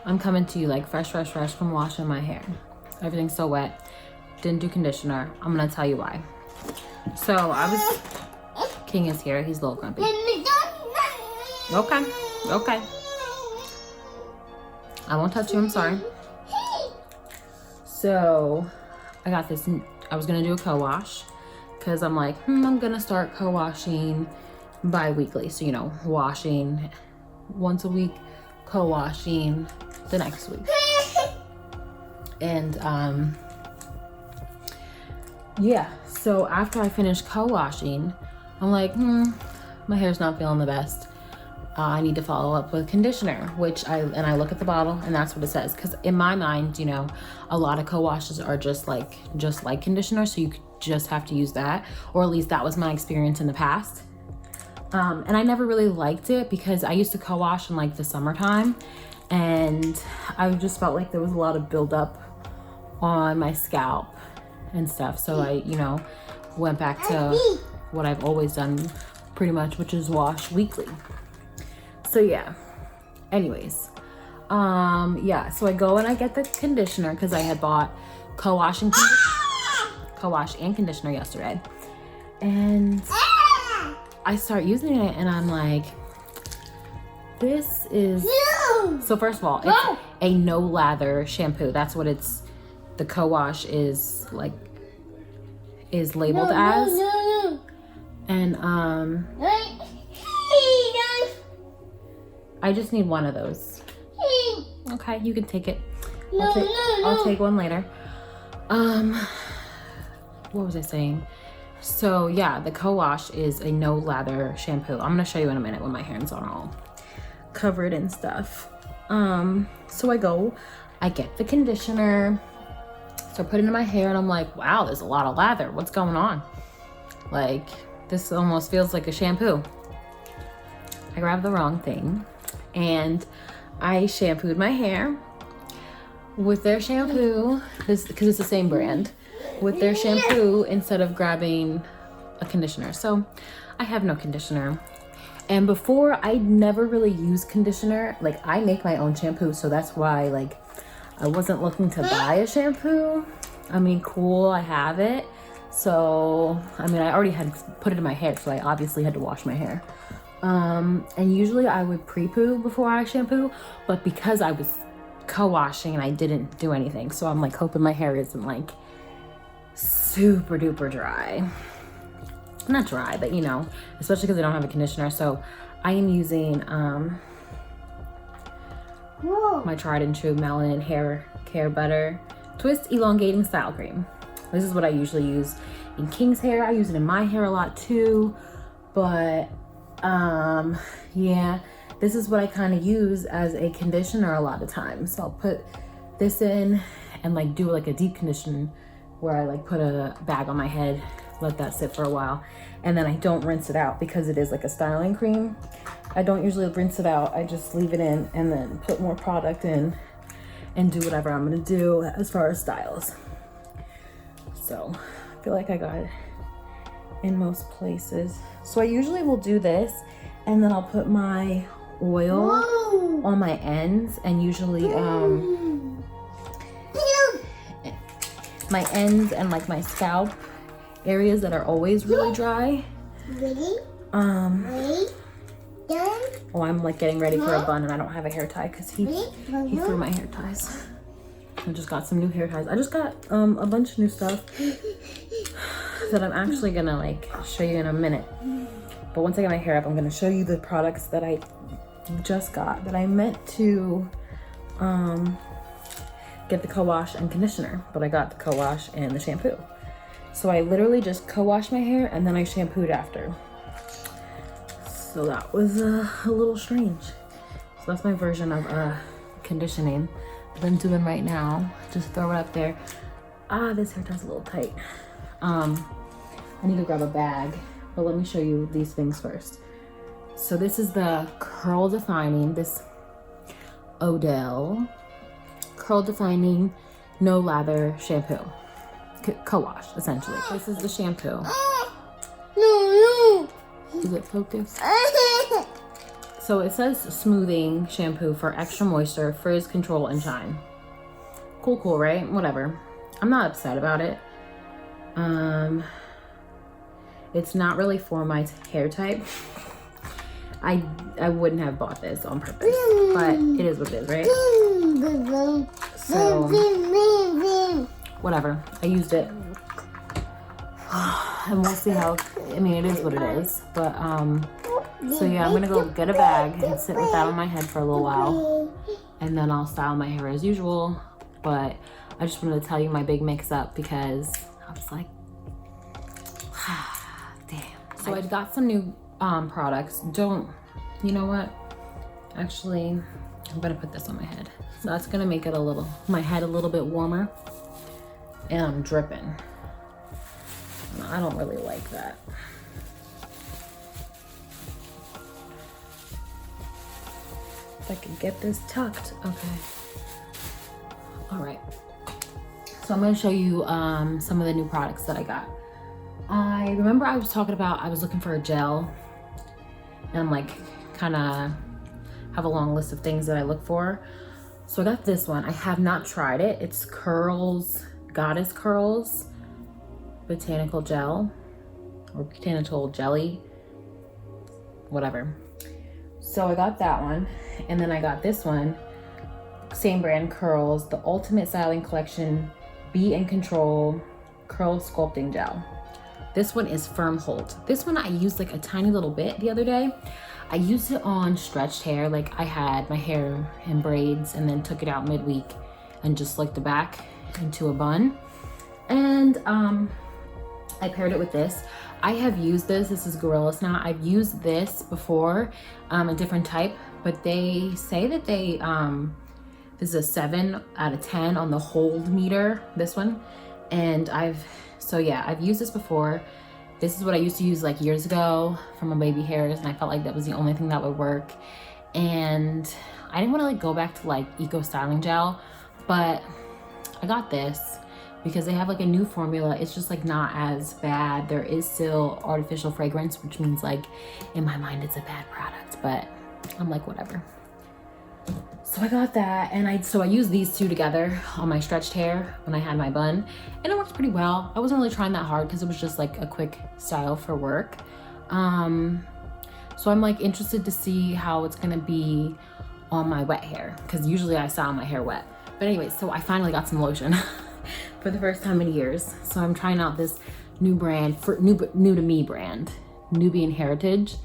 I'm coming to you like fresh from washing my hair. Everything's so wet. Didn't do conditioner. I'm gonna tell you why. So King is here. He's a little grumpy. Okay. I won't touch you. I'm sorry. So I got this. I was gonna do a co-wash because I'm like, I'm gonna start co-washing bi-weekly. So, you know, washing once a week, co-washing the next week. And yeah, so after I finished co-washing, I'm like, my hair's not feeling the best. I need to follow up with conditioner, which I look at the bottle and that's what it says. Because in my mind, you know, a lot of co-washes are just like conditioner, so you just have to use that, or at least that was my experience in the past. And I never really liked it because I used to co-wash in like the summertime, and I just felt like there was a lot of buildup on my scalp and stuff. So I, you know, went back to what I've always done pretty much, which is wash weekly. So yeah, anyways, yeah, so I go and I get the conditioner because I had bought co-wash and conditioner yesterday, and I start using it and I'm like, this is, so first of all, it's a no lather shampoo. That's what the co-wash is like, is labeled as. And I just need one of those. Okay, you can take it. I'll take one later. What was I saying? So yeah, the co-wash is a no lather shampoo. I'm gonna show you in a minute when my hair's on all covered and stuff. So I get the conditioner, so I put it in my hair and I'm like, wow, there's a lot of lather. What's going on? Like, this almost feels like a shampoo. I grabbed the wrong thing and I shampooed my hair with their shampoo, because it's the same brand, with their shampoo instead of grabbing a conditioner. So I have no conditioner. And before, I never really used conditioner. Like, I make my own shampoo, so that's why, like, I wasn't looking to buy a shampoo. I mean, cool, I have it. So, I mean, I already had put it in my hair, so I obviously had to wash my hair. And usually I would pre-poo before I shampoo, but because I was co-washing and I didn't do anything, so I'm like hoping my hair isn't like super duper dry. Not dry, but you know, especially because I don't have a conditioner. So I am using my tried and true Melanin Hair Care Butter Twist Elongating Style Cream. This is what I usually use in King's hair. I use it in my hair a lot too, but yeah, this is what I kind of use as a conditioner a lot of times. So I'll put this in and like do like a deep condition where I like put a bag on my head, let that sit for a while, and then I don't rinse it out because it is like a styling cream. I don't usually rinse it out. I just leave it in and then put more product in and do whatever I'm gonna do as far as styles. So I feel like I got it in most places. So I usually will do this and then I'll put my oil on my ends, and usually my ends and like my scalp areas that are always really dry. Oh, I'm like getting ready for a bun and I don't have a hair tie because he threw my hair ties. I just got some new hair ties. I just got a bunch of new stuff that I'm actually gonna like show you in a minute. But once I get my hair up, I'm gonna show you the products that I just got that I meant to get the co-wash and conditioner, but I got the co-wash and the shampoo. So I literally just co-washed my hair and then I shampooed after. So that was a little strange. So that's my version of conditioning that I'm doing right now. Just throw it up there. This hair tie's a little tight. I need to grab a bag, but let me show you these things first. So this is the Curl Defining, this Odell Curl Defining No Lather Shampoo. Co-wash, essentially. This is the shampoo. Does it focus? So it says smoothing shampoo for extra moisture, frizz control, and shine. Cool, right? Whatever. I'm not upset about it. It's not really for my hair type. I wouldn't have bought this on purpose, but it is what it is, right? So, whatever. I used it. And we'll see how, I mean, it is what it is. But, so yeah, I'm gonna go get a bag and sit with that on my head for a little while. And then I'll style my hair as usual. But I just wanted to tell you my big mix up because I was like, damn. So I got some new products. You know what? Actually, I'm gonna put this on my head. So that's gonna make it my head a little bit warmer. And I'm dripping. I don't really like that. If I could get this tucked, okay. All right. So I'm gonna show you some of the new products that I got. I remember I was talking about, I was looking for a gel, and I'm like, kind of have a long list of things that I look for. So I got this one. I have not tried it. It's Goddess Curls Botanical Gel, or Botanical Jelly, whatever. So I got that one, and then I got this one, same brand, Curls, the Ultimate Styling Collection Be in Control Curl Sculpting Gel. This one is Firm Hold. This one I used like a tiny little bit the other day. I used it on stretched hair, like I had my hair in braids and then took it out midweek and just slicked the back into a bun. And I paired it with this. I have used this is Gorilla Snot. I've used this before, a different type, but they say that this is a 7 out of 10 on the hold meter, this one. And I've used this before. This is what I used to use like years ago for my baby hairs, and I felt like that was the only thing that would work. And I didn't want to like go back to like Eco Styling Gel, but I got this because they have like a new formula. It's just like not as bad. There is still artificial fragrance, which means like in my mind it's a bad product, but I'm like, whatever. So I got that, and I used these two together on my stretched hair when I had my bun, and it worked pretty well. I wasn't really trying that hard because it was just like a quick style for work. So I'm like interested to see how it's gonna be on my wet hair, because usually I style my hair wet. But anyway, so I finally got some lotion for the first time in years. So I'm trying out this new brand, new to me brand, Nubian Heritage,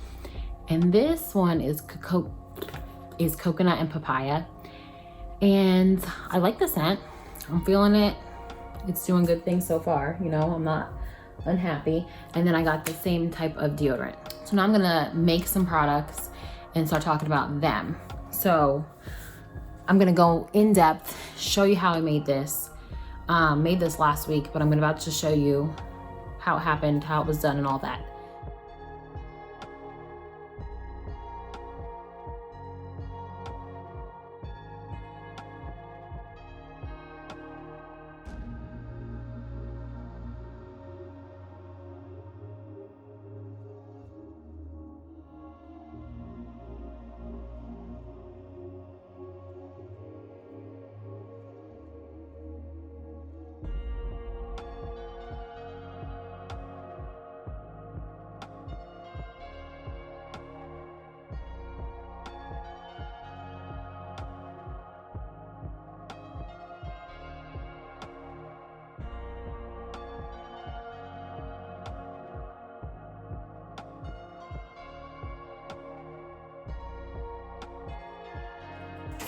and this one is coconut and papaya, and I like the scent. I'm feeling it. It's doing good things so far, you know, I'm not unhappy. And then I got the same type of deodorant. So now I'm gonna make some products and start talking about them. So I'm gonna go in depth, show you how I made this. Made this last week, but I'm about to show you how it happened, how it was done, and all that.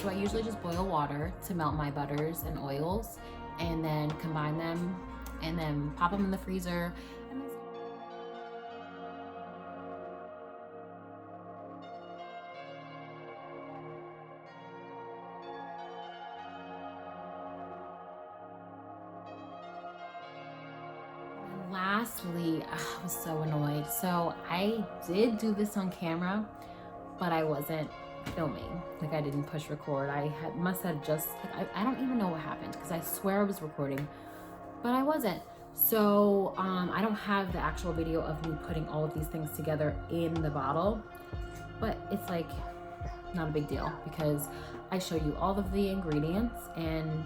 So I usually just boil water to melt my butters and oils, and then combine them, and then pop them in the freezer. And lastly, I was so annoyed. So I did do this on camera, but I wasn't filming. Like I didn't push record. Must have just, like, I don't even know what happened, because I swear I was recording, but I wasn't. So I don't have the actual video of me putting all of these things together in the bottle, but it's like, not a big deal because I show you all of the ingredients, and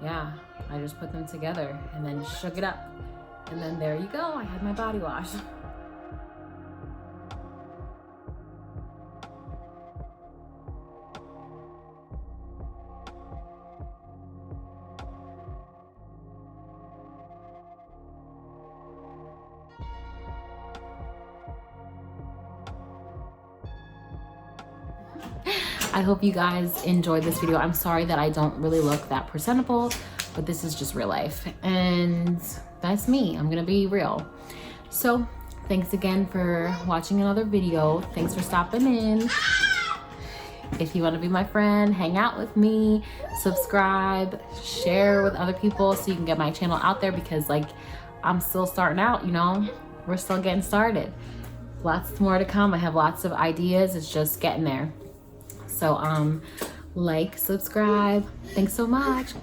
yeah, I just put them together and then shook it up. And then there you go, I had my body wash. I hope you guys enjoyed this video. I'm sorry that I don't really look that presentable, but this is just real life. And that's me. I'm gonna be real. So thanks again for watching another video. Thanks for stopping in. If you want to be my friend, hang out with me, subscribe, share with other people so you can get my channel out there, because like I'm still starting out, you know, we're still getting started. Lots more to come. I have lots of ideas. It's just getting there. So like, subscribe. Thanks so much.